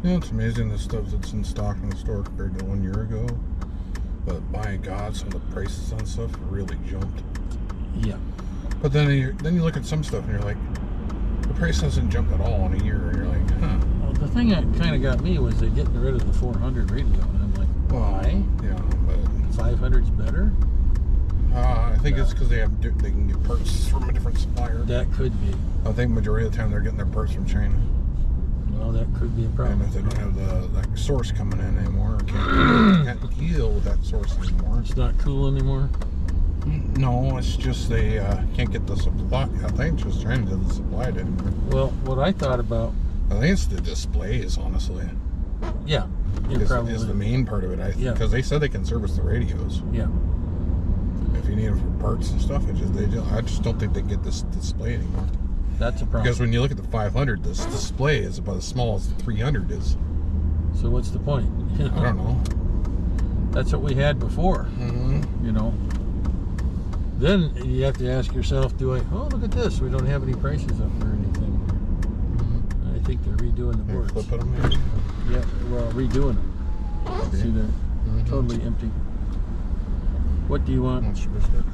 You know, it's amazing the stuff that's in stock in the store compared to 1 year ago. But my God, some of the prices on stuff really jumped. Yeah. But then you look at some stuff and you're like, the price hasn't jumped at all in a year. And you're like, huh. Well, the thing that kind of got me was they getting rid of the 400 radio, and I'm like, why? Yeah, but 500's better. I think it's because they can get parts from a different supplier. That could be. I think majority of the time they're getting their parts from China. Well, that could be a problem. And if they don't have the source coming in anymore, or can't deal with that source anymore. It's not cool anymore? No, it's just they can't get the supply. I think it's just trying to get the supply anymore. Well, what I thought about... I think it's the displays, honestly. Yeah. Is the main part of it, I think. Because they said they can service the radios. Yeah. If you need them for parts and stuff, I just don't think they get this display anymore. That's a problem. Because when you look at the 500, this display is about as small as the 300 is. So what's the point? I don't know. That's what we had before. Mm-hmm. You know. Then you have to ask yourself, oh, look at this. We don't have any prices up or anything. Mm-hmm. I think they're redoing the boards. Flipping them here? Yeah, well, redoing them. Okay. See, they're totally empty. What do you want? What's your biscuit?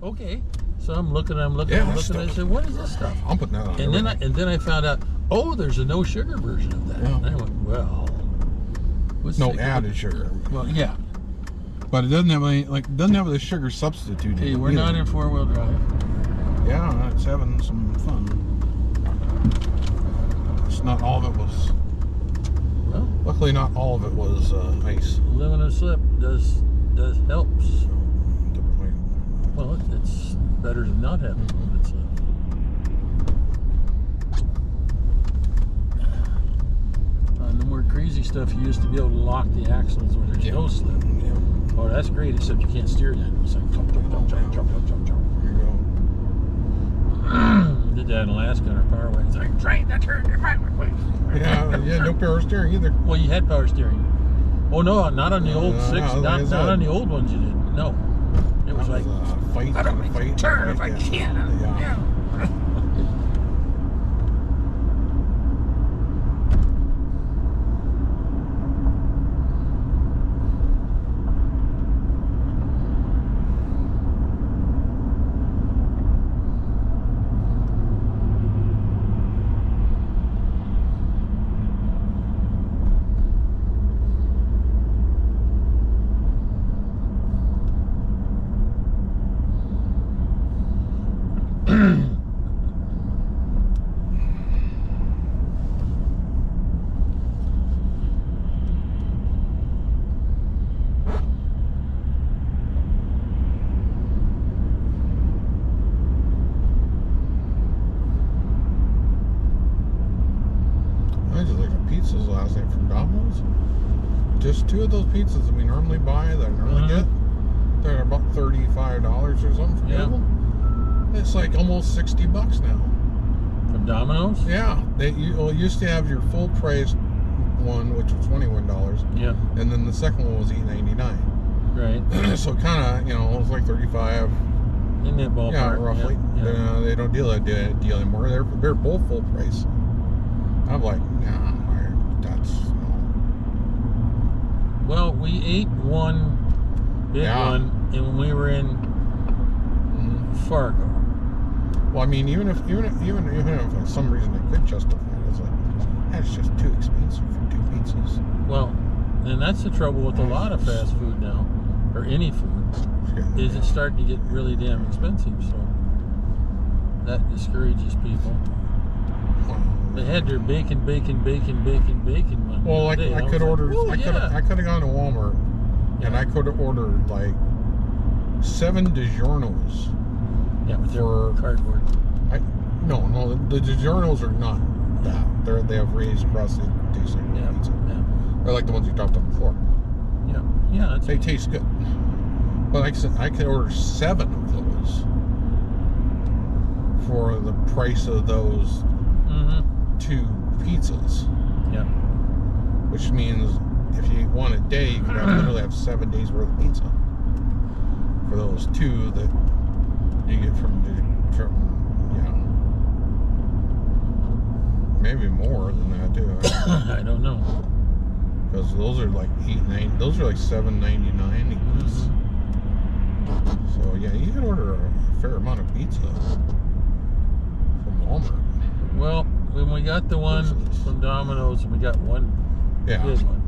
Okay, so I'm looking. I said, what is this stuff? I'm putting that on. And then I found out, oh, there's a no sugar version of that. Yeah. And I went, well, no added sugar. Well, yeah, but it doesn't have any doesn't have the sugar substitute. Hey, we're not in 4-wheel drive. Yeah, it's having some fun. It's not all of it was. Well, luckily, not all of it was ice. Living a slip does helps. Well, it's better than not having it. On the more crazy stuff, you used to be able to lock the axles where there's no slip. Yeah. Oh, that's great, except you can't steer that. It's like jump, jump, jump, jump, jump, jump, jump, jump. There you go. Did that in Alaska on our power wagon. It's like, trying to turn your right way. Yeah, no power steering either. Well, you had power steering. Oh, no, not on the old not on the old ones you did. No. It was like, fight. I don't want to turn if I can. Yeah. Pizzas last night from Domino's. Just 2 of those pizzas that we normally buy, that I normally get, they're about $35 or something for people. It's like almost $60 now. From Domino's? Yeah. It used to have your full price one, which was $21. Yeah. And then the second one was $8.99. Right. So kind of, it was like $35. In that ballpark. Yeah, roughly. Yeah. They don't deal that deal anymore. They're both full price. I'm like, nah. Well, we ate one, one, and when we were in Fargo. Well, I mean, even if for some reason I could justify it, it's like that's just too expensive for 2 pizzas. Well, and that's the trouble with a lot of fast food now, or any food, is it's starting to get really damn expensive. So that discourages people. They had their bacon one. Well, I could have gone to Walmart and I could have ordered like 7 DiGiorno's. Yeah, but they're cardboard. No, the DiGiorno's are not that. They have raised across the taste like pizza. Yeah. They're like the ones you dropped on the floor. Yeah. They taste good. But like I said, I could order 7 of those for the price of those 2 pizzas. Yeah. Which means if you eat one a day, you could literally have 7 days worth of pizza for those 2 that you get from maybe more than that too. I don't know. Because those are like $8.90. Those are like $7.99 each. So yeah, you could order a fair amount of pizza from Walmart. Well, when we got the one from Domino's, we got one big one.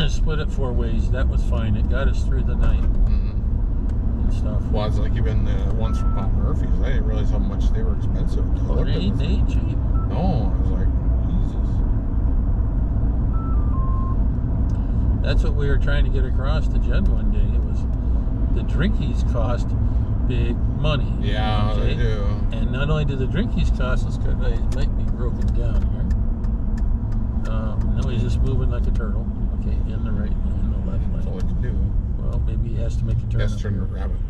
Split it 4 ways. That was fine. It got us through the night and stuff. Well, it's like even the ones from Pop Murphy's. I didn't realize how much they were expensive. Oh, they ain't cheap. No, I was like, Jesus. That's what we were trying to get across to Jen one day. It was the drinkies cost big money. Yeah, they do. And not only do the drinkies cost us, it might be broken down here. No, he's just moving like a turtle. Okay, in the right, in the left lane. That's all I can do. Well, maybe he has to make a turn. He has to turn the rabbit.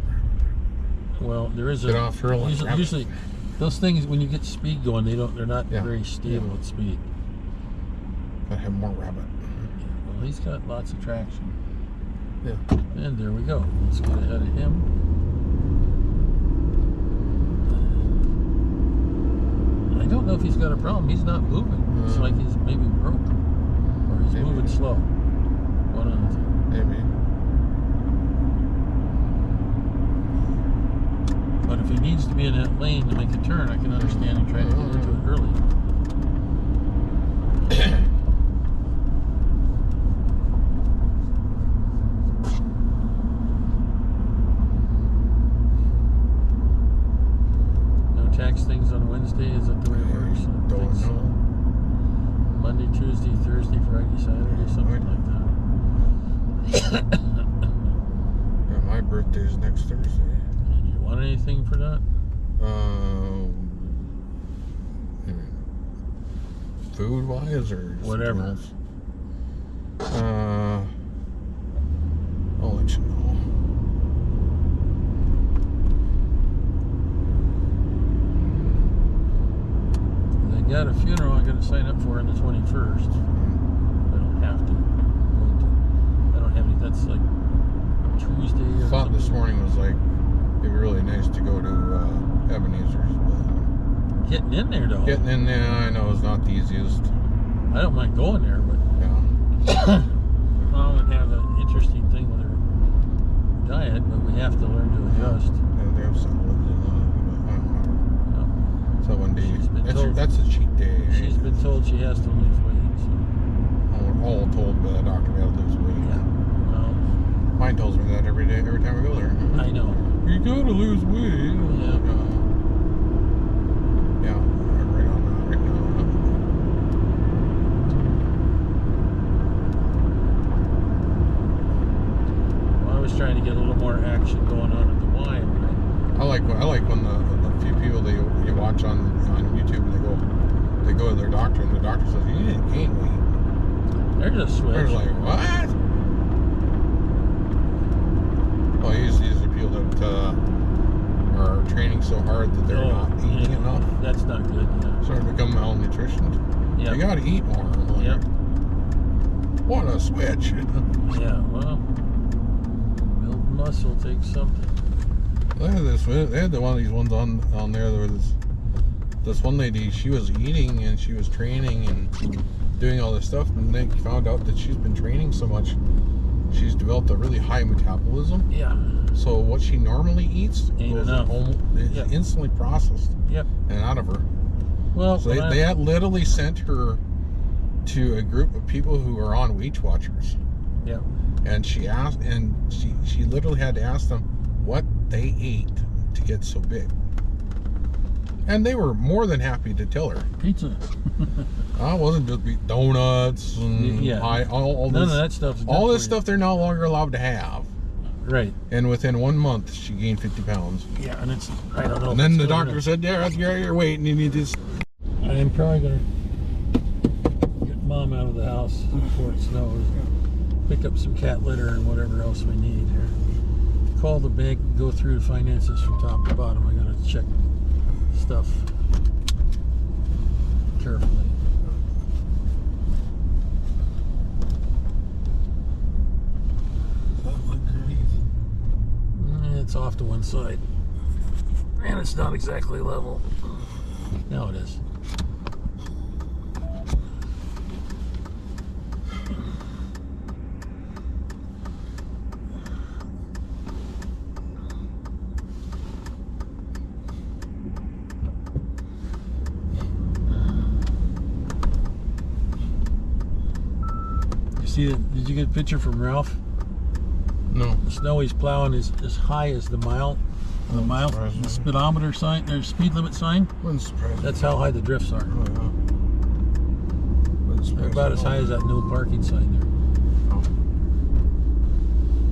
Well, there is Get off early. Usually, those things when you get speed going, they're not very stable at speed. Gotta have more rabbit. Well, he's got lots of traction. Yeah. And there we go. Let's get ahead of him. I don't know if he's got a problem. He's not moving. It's like he's maybe broke. Or he's moving slow. One of the two. Maybe. But if he needs to be in that lane to make a turn, I can understand him trying to get into it early. Tax things on Wednesday, is that the way it works? Don't know. Monday, Tuesday, Thursday, Friday, Saturday, something like that. Yeah, my birthday's next Thursday. And you want anything for that? Food wise or whatever else? I'll let you know. Got a funeral I got to sign up for on the 21st. I don't have to. I'm going to. I don't have any. That's like Tuesday or Thought something. this morning was like it'd be really nice to go to Ebenezer's, but getting in there though. Getting in there, I know, is not the easiest. I don't mind going there, but yeah. Mom would have an interesting thing with her diet, but we have to learn to adjust. Yeah, they have salads and but I don't know. So one day, that's a cheat day. She's been told she has to lose weight. So. We're all told by the doctor we have to lose weight. Yeah. Well, mine tells me that every day, every time I go there. I know. You gotta lose weight. Yeah. Yeah, I'm right on that right now. Well, I was trying to get a little more action going on at the Y. I like when the few people you watch on YouTube and they go to their doctor and the doctor says you didn't gain weight. They're just switch. They're like, what? Well, usually these are people that are training so hard that they're not eating enough. That's not good. Yeah. Starting to become malnutrition. Yeah. You got to eat more. Like, yep. What a switch. Yeah. Well, build muscle takes something. Look at this. They had one of these ones on there. There was this one lady. She was eating and she was training and doing all this stuff, and they found out that she's been training so much, she's developed a really high metabolism. Yeah. So what she normally eats goes instantly processed. Yep. And out of her. Well, so they had literally sent her to a group of people who are on Weight Watchers. Yep. And she asked, and she literally had to ask them what they ate to get so big, and they were more than happy to tell her. Pizza. It wasn't just donuts and all none this, of that stuff. All this stuff they're no longer allowed to have. Right. And within 1 month, she gained 50 pounds. Yeah, and it's I don't know. And then the doctor said, "Yeah, that's your weight, and you need this." I am probably gonna get Mom out of the house before it snows. Pick up some cat litter and whatever else we need here. Call the bank, go through the finances from top to bottom. I gotta check stuff carefully. It's off to one side. And it's not exactly level. Now it is. See it? Did you get a picture from Ralph? No. The snow he's plowing is as high as the speedometer sign, or speed limit sign. Wouldn't surprise me. That's how high the drifts are. Oh, yeah. They're about as high as that no parking sign there. Oh.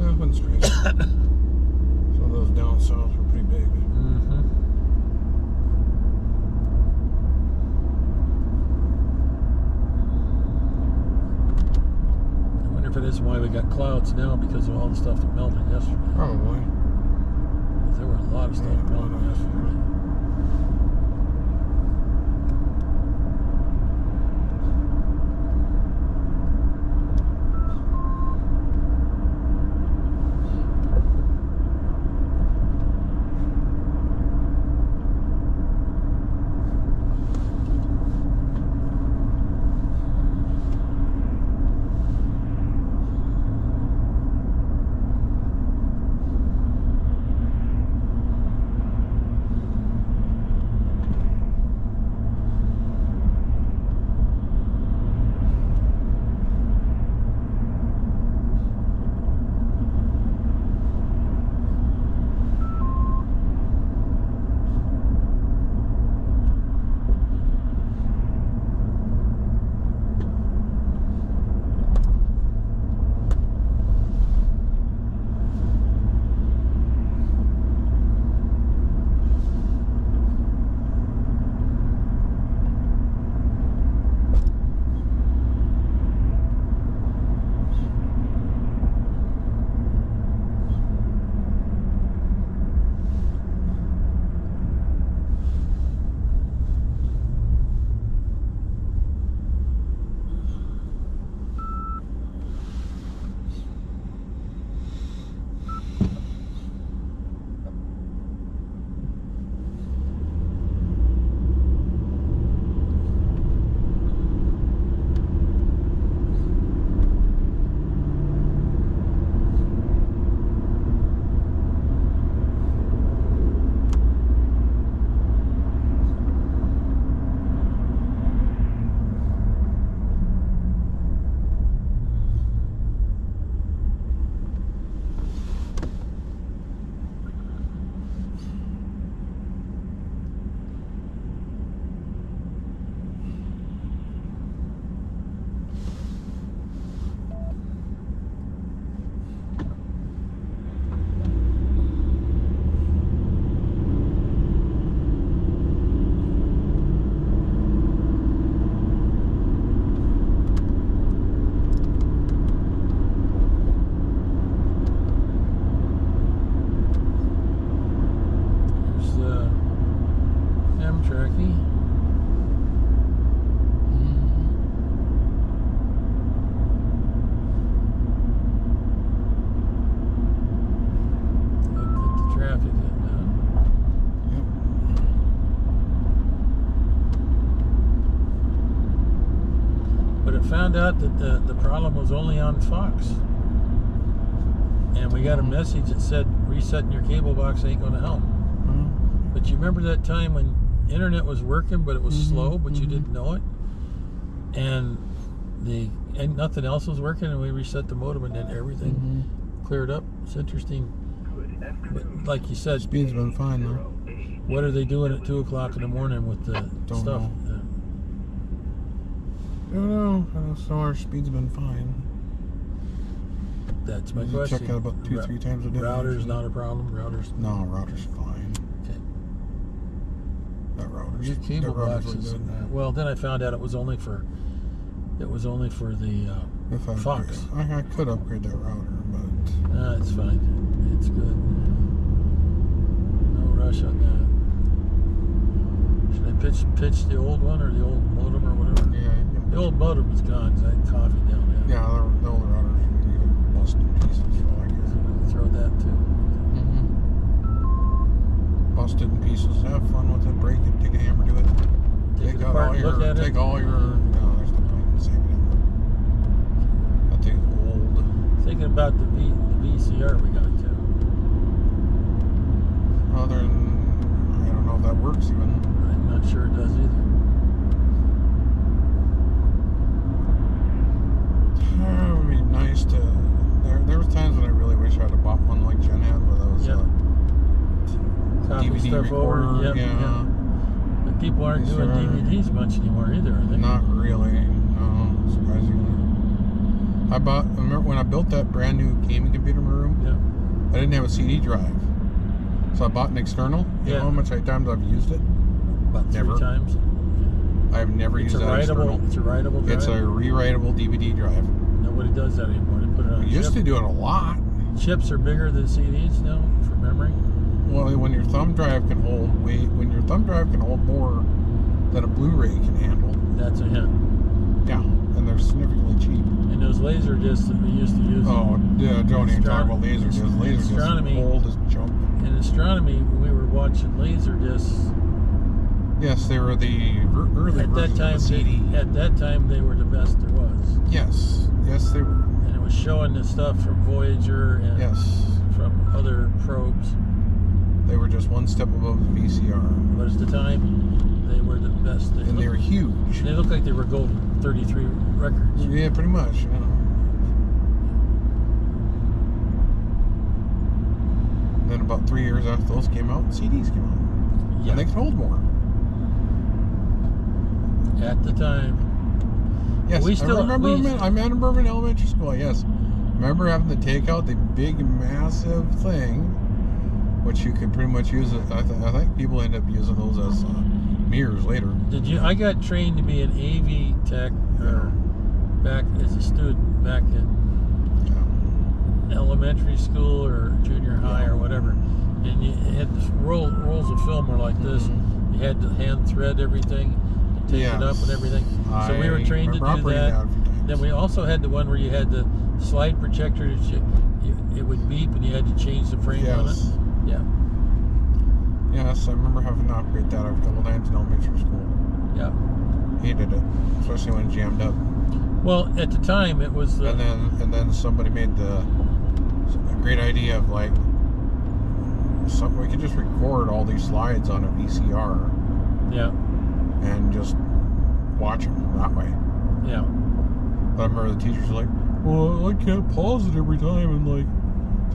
Yeah, wouldn't surprise me. Some of those down south were pretty big. If it is why we got clouds now, because of all the stuff that melted yesterday. Probably. There were a lot of stuff melted yesterday. Found out that the problem was only on Fox, and we got a message that said resetting your cable box ain't going to help. But you remember that time when internet was working, but it was slow, but you didn't know it, and nothing else was working, and we reset the modem, and then everything cleared up. It's interesting. But like you said, speed's been fine though. What are they doing at 2 o'clock in the morning with the stuff? I don't know. So our speed's been fine. That's my question. Check out about 2-3 times a day. Router's not a problem. No, router's fine. Okay. That router's. Your cable box is. Well, then I found out it was only for the Fox. I could upgrade that router, but it's fine. It's good. No rush on that. Should I pitch the old one or the old modem or whatever? Yeah. The old modem is gone because I had coffee down there. Yeah, the old router's busted in pieces. So I guess we can throw that too. Busted in pieces. Have fun with it. Break it. Take a hammer to it. Take it apart. Look at it. Take all your. No, there's no point in saving it. thinking about the VCR we got too. Other than, I don't know if that works even. I'm not sure it does either. It would be nice to. There was times when I really wish I'd have bought one like Jen had with those Copy DVD stuff recorder. over. Yep, Yeah. But people aren't doing DVDs much anymore either, are they? Not really. No, surprisingly. I remember when I built that brand new gaming computer in my room. Yeah. I didn't have a CD drive, so I bought an external. You know how much times I've used it? About 3 times. I've never used that external. It's a writable drive. It's a rewritable DVD drive. Nobody does that anymore. They put it on a We used to do it a lot. Chips are bigger than CDs now for memory. Well, when your thumb drive can hold more than a Blu-ray can handle. That's a hint. Yeah, and they're significantly cheap. And those laser discs that we used to use. Oh, yeah, don't even talk about laser discs. Laser discs are old as junk. In astronomy, we were watching laser discs. Yes, they were the early versions of the CD. At that time, they were the best there was. Yes, yes, they were. And it was showing the stuff from Voyager and from other probes. They were just one step above the VCR. But at the time, they were the best. They were huge. They looked like they were gold 33 records. Yeah, pretty much. Yeah. Then about 3 years after those came out, CDs came out. Yeah. And they could hold more. At the time. Yes, I remember in elementary school, yes. I remember having to take out the big, massive thing, which you could pretty much use it. I think people end up using those as mirrors later. Did you? I got trained to be an AV tech, or back as a student back in elementary school or junior high or whatever. And you had rolls of film were like this. You had to hand thread everything, and take it up and everything. So we were trained to do that. Then we also had the one where you had the slide projector. It would beep and you had to change the frame on it. Yeah. Yes, I remember having to operate that a couple times in elementary school. Yeah. Hated it, especially when it jammed up. Well, at the time it was. And then somebody made a great idea of like, we could just record all these slides on a VCR. Yeah. And just watch them that way. Yeah. But I remember the teachers were like, well, I can't pause it every time and like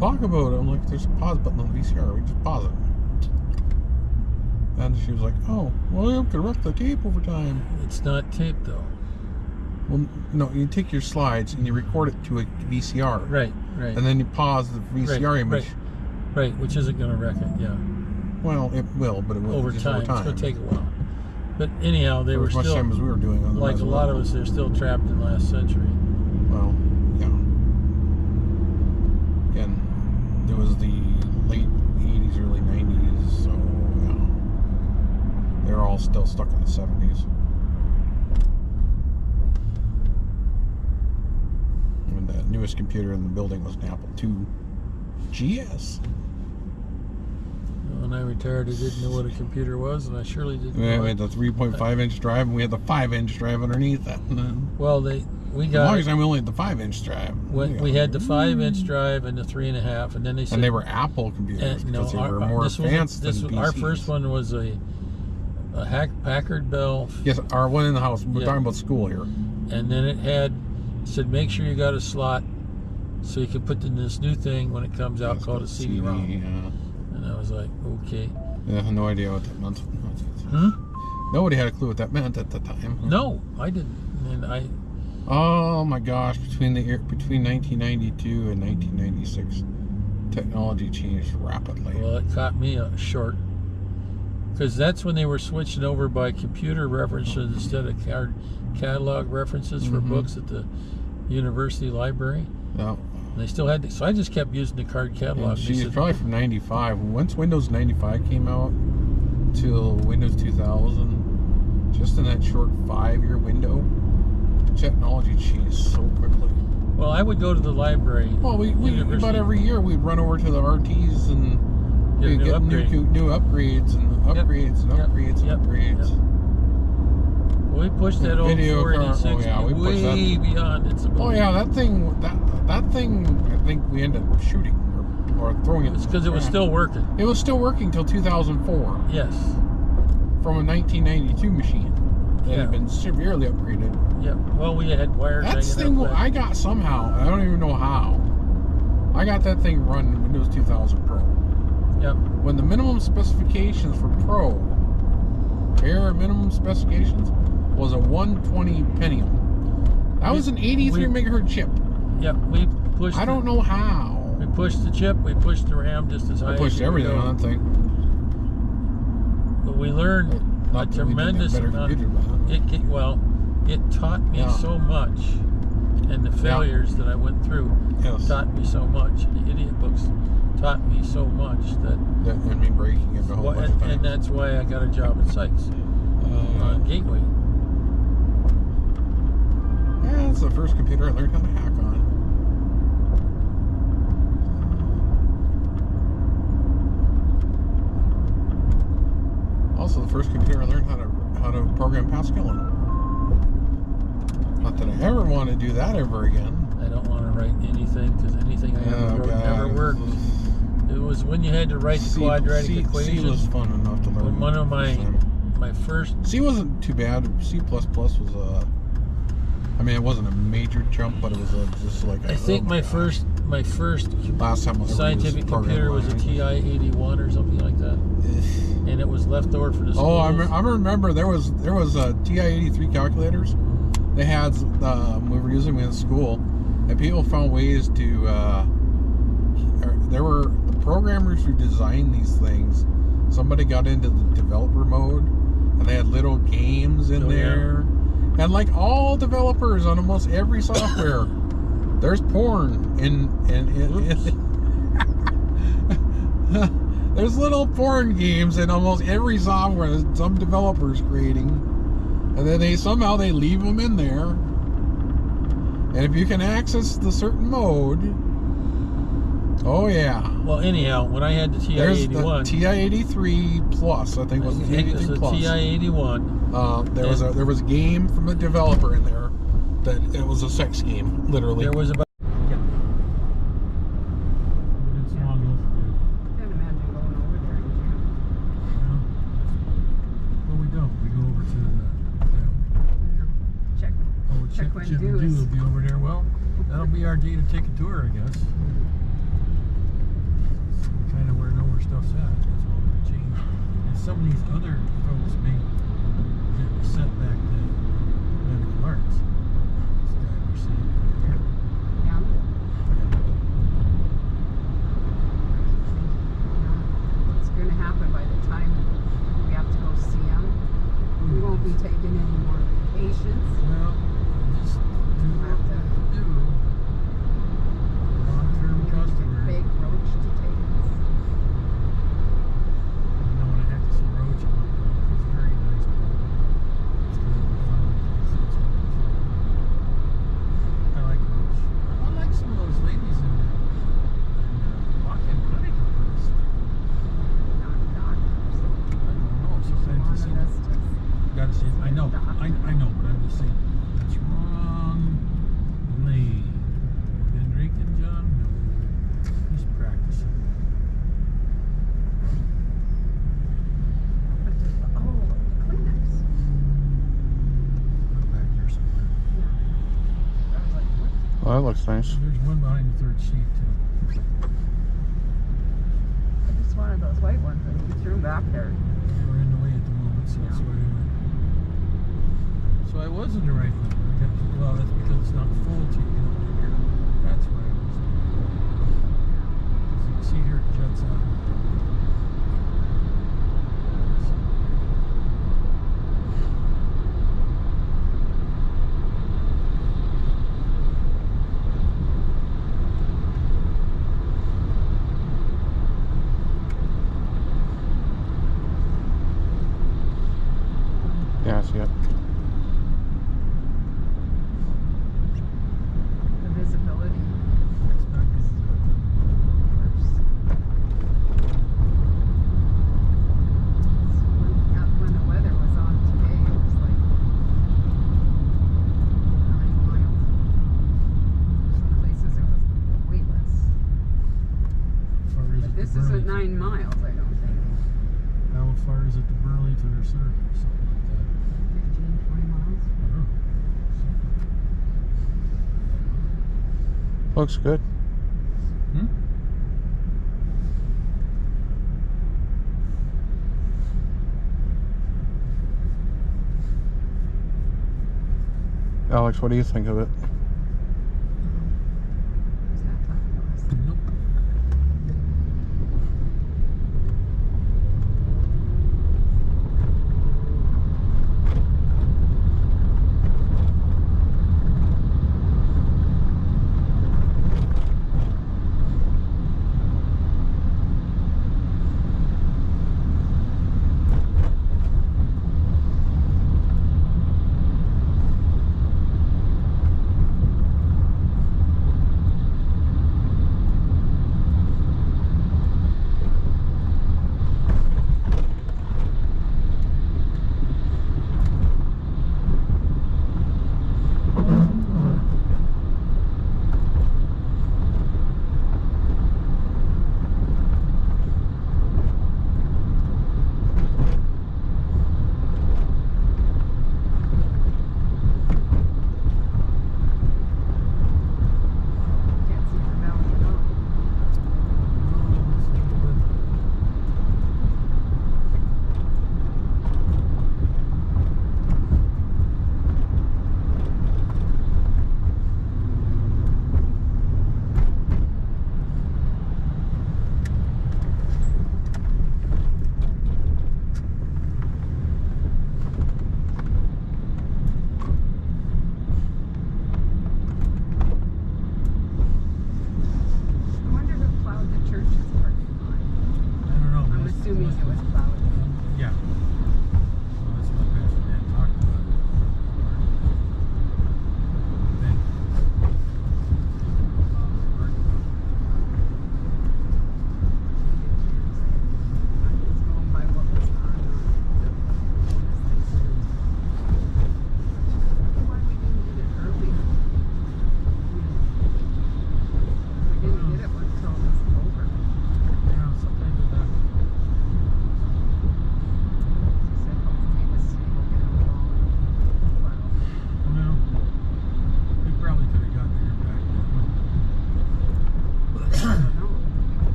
talk about it. I'm like, there's a pause button on the VCR. We just pause it. And she was like, oh, well, you can wreck the tape over time. It's not tape though. Well, no, you take your slides and you record it to a VCR. Right. And then you pause the VCR image. Right, which isn't going to wreck it, yeah. Well, it will, but it will over time. It's going to take a while. But anyhow, they were still, as much time as we were doing on like a lot of us, they're still trapped in last century. Well, yeah. Again, it was the late 80s, early 90s, so yeah. They're all still stuck in the 70s. And the newest computer in the building was an Apple II GS. When I retired, I didn't know what a computer was, and I surely didn't know. We had the 3.5-inch drive, and we had the 5-inch drive underneath that. Well, we got. As long as we only had the 5-inch drive. We had the 5-inch drive and the 3.5, and then they said. And they were Apple computers because they were more advanced than PCs. Our first one was a Packard Bell. Yes, our one in the house. We're talking about school here. And then it said make sure you got a slot so you can put in this new thing when it comes out called a CD-ROM. Yeah. And I was like, okay. Yeah, no idea what that meant. Nobody had a clue what that meant at the time. No, I didn't. And oh my gosh! Between 1992 and 1996, technology changed rapidly. Well, it caught me short because that's when they were switching over by computer references instead of catalog references for books at the university library. Yeah. They still had so I just kept using the card catalog. She's probably from 95. Once Windows 95 came out till Windows 2000, just in that short 5-year window, technology changed so quickly. Well, I would go to the library. Well, we about every year we'd run over to the RTs and we'd get new upgrades and upgrades and upgrades and upgrades. We pushed that old Video car. 486 Oh, yeah, we pushed way that. beyond its ability. Oh yeah, that thing. I think we ended up shooting or throwing it. It's because it was still working. It was still working till 2004. Yes. From a 1992 machine that Yeah. had been severely upgraded. Yeah. Well, we had wires. That thing hanging up I got somehow. I don't even know how. I got that thing running Windows 2000 Pro. Yep. When the minimum specifications for Pro, bare minimum specifications, was a 120 Pentium. That was an 83 megahertz chip. Yep. We pushed. I don't know how. We pushed the chip. We pushed the RAM just as high. I pushed everything on that thing. But we learned a tremendous amount. It taught me so much, and the failures that I went through taught me so much. The idiot books taught me so much and me breaking it a whole bunch of times. And that's why I got a job at Sykes on Gateway. Yeah, that's the first computer I learned how to hack on. Also, the first computer I learned how to program Pascal on. Not that I ever want to do that ever again. I don't want to write anything because anything I ever wrote never worked. It was when you had to write the quadratic equations. C was fun enough to learn. One of my first. C wasn't too bad. C++ was I mean, it wasn't a major jump, but it was just like. I think my first last time scientific computer was a TI-81 or something like that, and it was left over for the schools. Oh, I remember there was TI-83 calculators. They had we were using them in school, and people found ways to. There were the programmers who designed these things. Somebody got into the developer mode, and they had little games in there. Yeah. And like all developers on almost every software, there's porn there's little porn games in almost every software that some developers creating, and then they leave them in there. And if you can access the certain mode, oh yeah. Well, anyhow, when I had the TI-81, there's the TI-83 Plus, I think it was the TI-83 Plus. TI-81. There was a game from a developer in there that it was a sex game, literally. There was about. Chip and do will be over there. Well, that'll be our day to take a tour, I guess. Kind of where stuff's at. That's all going to change. And some of these other folks may get sent back to medical arts. This guy we're seeing over here. Yeah. What's going to happen by the time we have to go see him? We won't be taking any more vacations. Well, just do what we do. Long-term customers. Big roach to take us. You know, when I have to see Roach, I'm like, oh, he's a very nice boy. It's going to be fun. It's going to be fun. I like Roach. I like some of those ladies in walk-in clinic. Not doctors. I don't know. Sometimes you see that. Gotta see. I know, but I'm just saying that's wrong lane. Been drinking, John? No, just practicing. Kleenex. Back there somewhere. Yeah. I was like, what? Oh, that looks nice. There's one behind the third seat too. I just wanted those white ones and you threw them back there. They were in the way at the moment, so that's why I went. So I was in the right lane. Well, that's because it's not full till you get up to here. That's why I was in the right lane. As you can see here, it juts out. Yeah, I see it. The visibility. It's not visible. When the weather was on today, it was like far is it to Burlington or Cirque or something like that? 15, 20 miles. Looks good. Hmm? Alex, what do you think of it? Is that fabulous? Nope.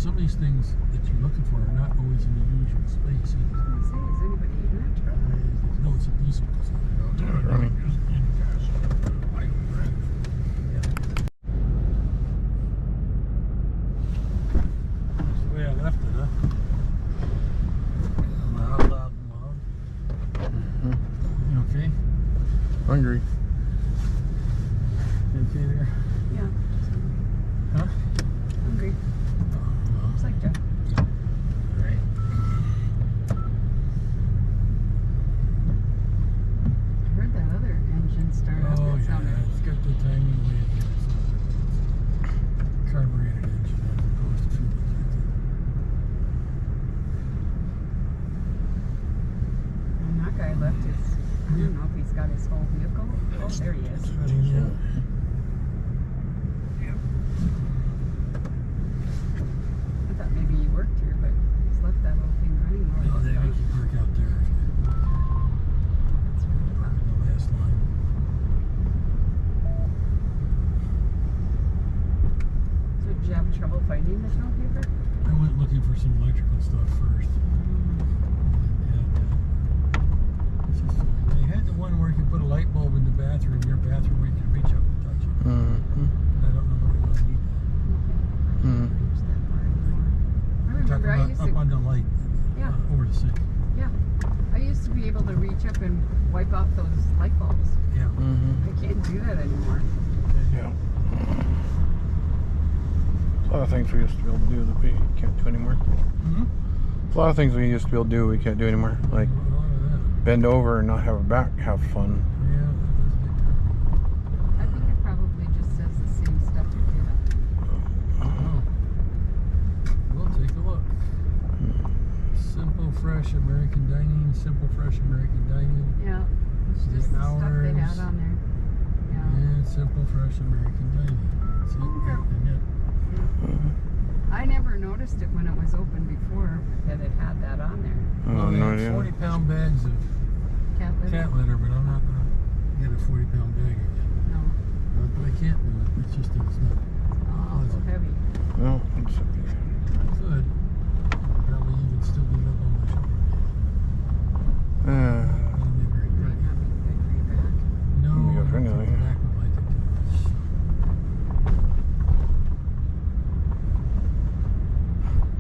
some of these things that you're looking for are not always in the usual space. I was gonna say, is anybody in it? No, it's a diesel. Running. That's the way I left it, huh? Loud, loud, and loud. You okay? Hungry. You okay there? Yeah. Huh? Hungry. Looks like Jeff. Right. I heard that other engine start up. Oh, It yeah. sounded. It's got the timing way it is. Carbureted engine as opposed to fuel injected. And that guy left his. I don't know if he's got his whole vehicle. Oh, there he is. Yeah. I thought maybe he worked here, but he's left that whole thing running. while Well, he's they gone. make you park out there if you That's really park tough. in the last line. So did you have trouble finding the toilet paper? I went looking for some electrical stuff first. They had the one where you could put a light bulb in the bathroom, your bathroom, where you could reach up and touch it. Mm-hmm. But I don't know whether I need that. Mm. I remember I Talking used about up to. on the light, Yeah. over the sink. Yeah. I used to be able to reach up and wipe off those light bulbs. Yeah. Mm-hmm. I can't do that anymore. Yeah. A lot of things we used to be able to do that we can't do anymore. Mm-hmm. A lot of things we used to be able to do we can't do anymore. Like A lot of that. bend over and not have a back, have fun. Yeah, that does get tough. I think it probably just says the same stuff you did. Oh. We'll take a look. Simple, fresh American dining. Simple, fresh American dining. Yeah. It's The just the stuff they had hours. on there. Yeah. And simple, fresh American dining. That's it. Okay. And yet, I never noticed it when it was open before that it had that on there. Oh, they no have idea. 40-pound bags of Cat litter? cat litter, but I'm not going to get a 40-pound bag again. No. Not that I can't do it. It's just that it's not Oh, so heavy. No, it's good. Probably even still get up on my shoulder. Wouldn't be very Might pretty. not be good for your back. No, Yeah, I don't think really. the back would like it too much.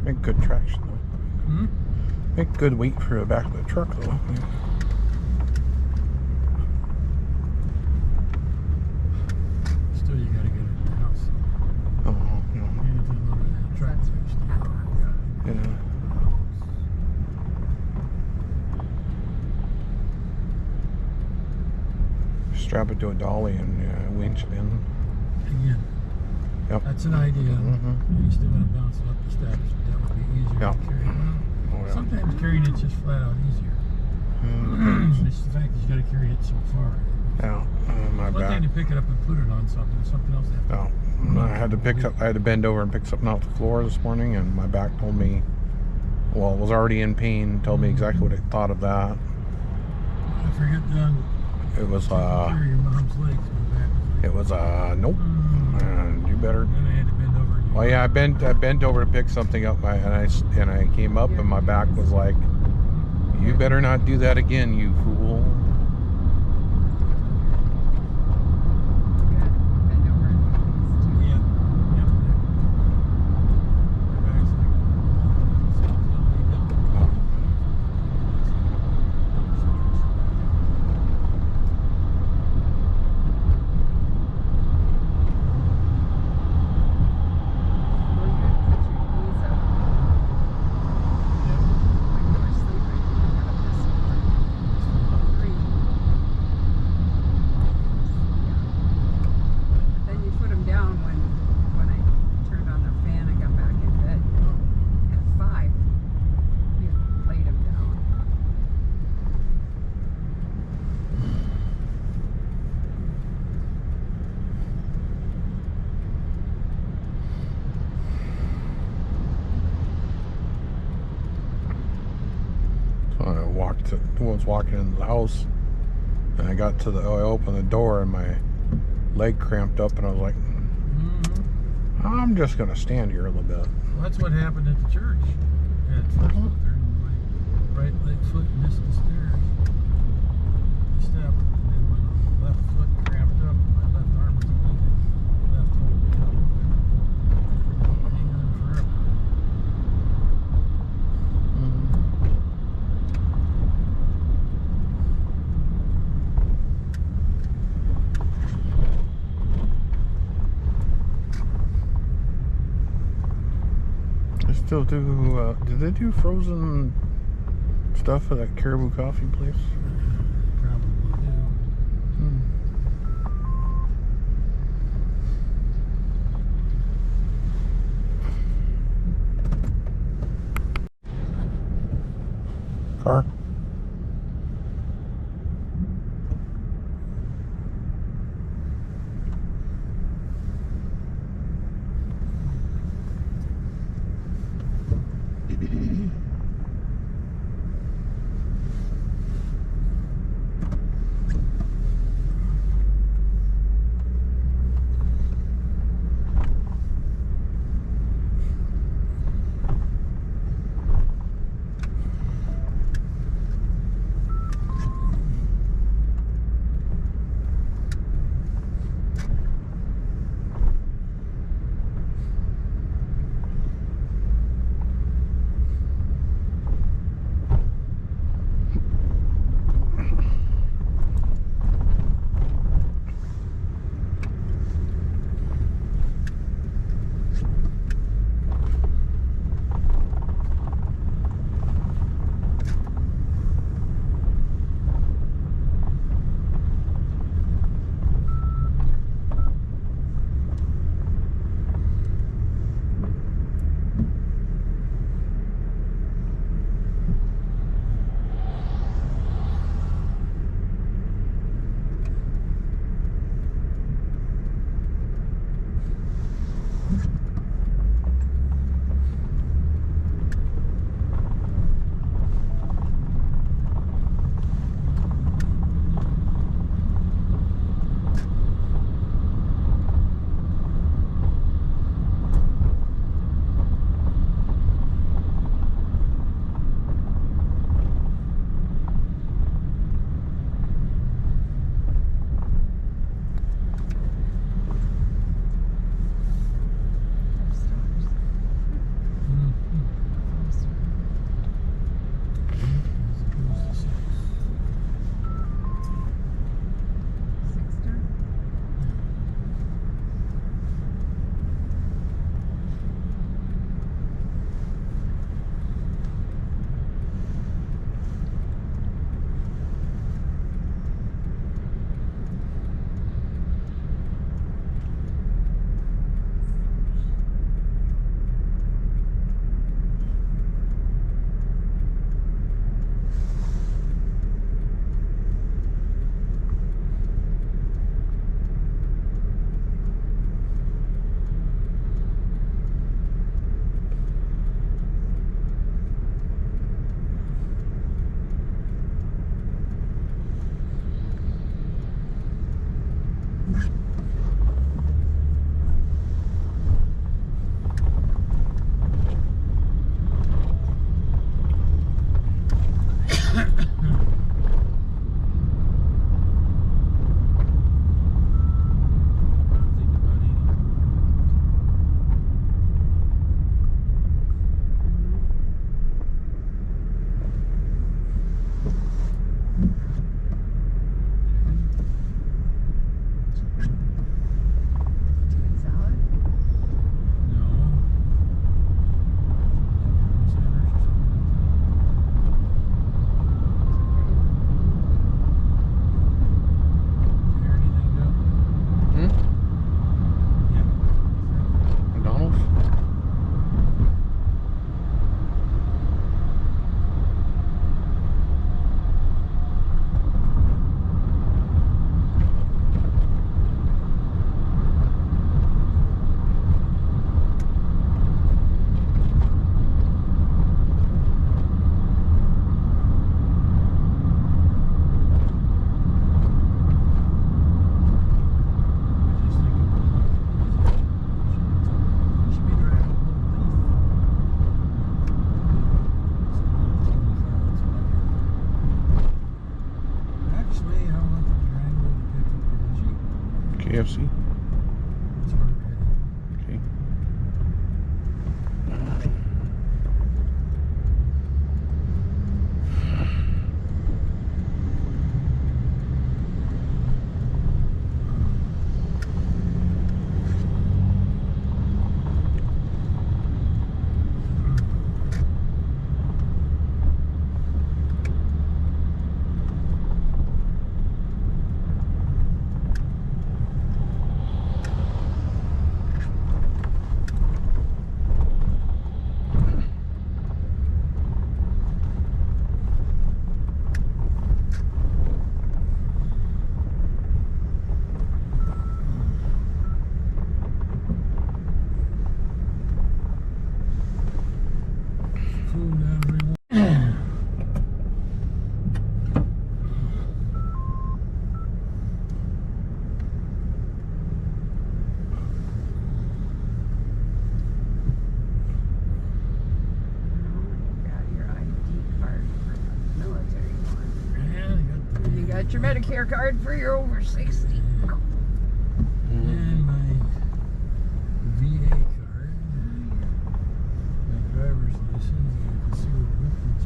make good traction though. Hmm? Make good weight for the back of the truck though. Still, you gotta get it in the house. Oh, no. You need to lower that truck That's first. cat box. Yeah. Strap it to a dolly and winch it in. Again, Yep. that's an idea. Mhm. You still gotta bounce it up the steps, but that would be easier Yeah. to carry around. Oh, yeah. Sometimes carrying it's just flat out easier. Mm. It's the fact that you gotta carry it so far. Yeah. My One back. thing to pick it up and put it on something, something else to have to No. I had to I had to bend over and pick something off the floor this morning, and my back told me, well, it was already in pain, told me exactly what it thought of that. I forget It was, carry your mom's legs. My back was like, nope. You better. Then I had to bend over. And Well, yeah, I bent over to pick something up, and I came up, and my back was like, you better not do that again, you fool. You had to bend over and do these Yeah. Yeah. My back's like, Well, you had to put your knees up when you were sleeping. You got up this morning. Three. Yeah. But then you put them down when I turned on the fan and got back in bed. At 5, you laid them down. So I was walking into the house, and I opened the door, and my leg cramped up, and I was like, I'm just gonna stand here a little bit. Well, that's what happened at the church. At First Lutheran, my right leg foot missed the stairs. The step, and then my left foot cramped up. My left arm was bleeding. Left whole toe. Hang on forever. They still do. Did they do frozen stuff at that Caribou Coffee place? Probably do. Car. Got your Medicare card for your over 60. And my VA card. My driver's license. And concealed weapons.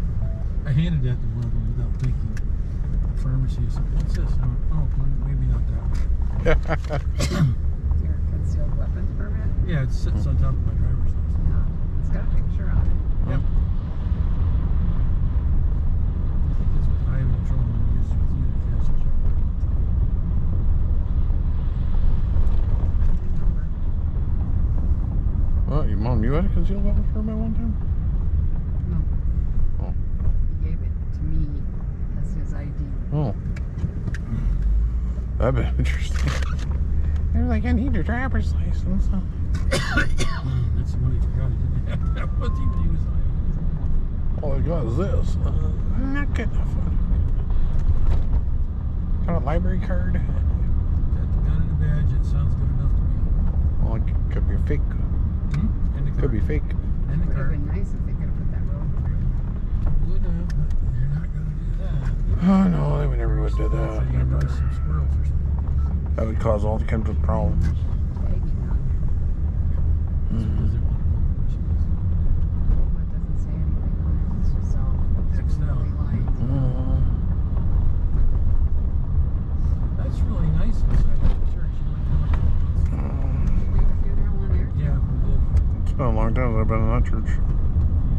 I handed that to one of them without thinking. The pharmacy said, "What's this?" I went, "Oh, maybe not that one." Your concealed weapons permit? Yeah, it sits on top of my driver's license. Yeah. It's got a picture on it. Yep. I think that's what highway patrolman used with you to catch the truck. Well, your mom, you had a concealed weapons permit one time? No. Oh. He gave it to me as his ID. Oh. That'd be interesting. They're like, I need your driver's license. That's the one he forgot he didn't have. That wasn't even he was like. All I got is this. I'm not good enough. Got a library card? Got the gun and the badge, it sounds good enough to me. Well, it could be fake. And the Could be fake. And the It would have card. been nice if they could have put that road through. Would have, but they're not going to do that. Oh, no, they would never would do They that. end up with some squirrels or something. That would cause all kinds of problems. Tagging on Because they want to it. Well, it doesn't say anything on it. It's just all X'd out. lines. That's really nice inside the church. You might come up with We have a funeral in there? it. Yeah, we did. It's been a long time since I've been in that church.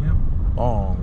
Yep. Long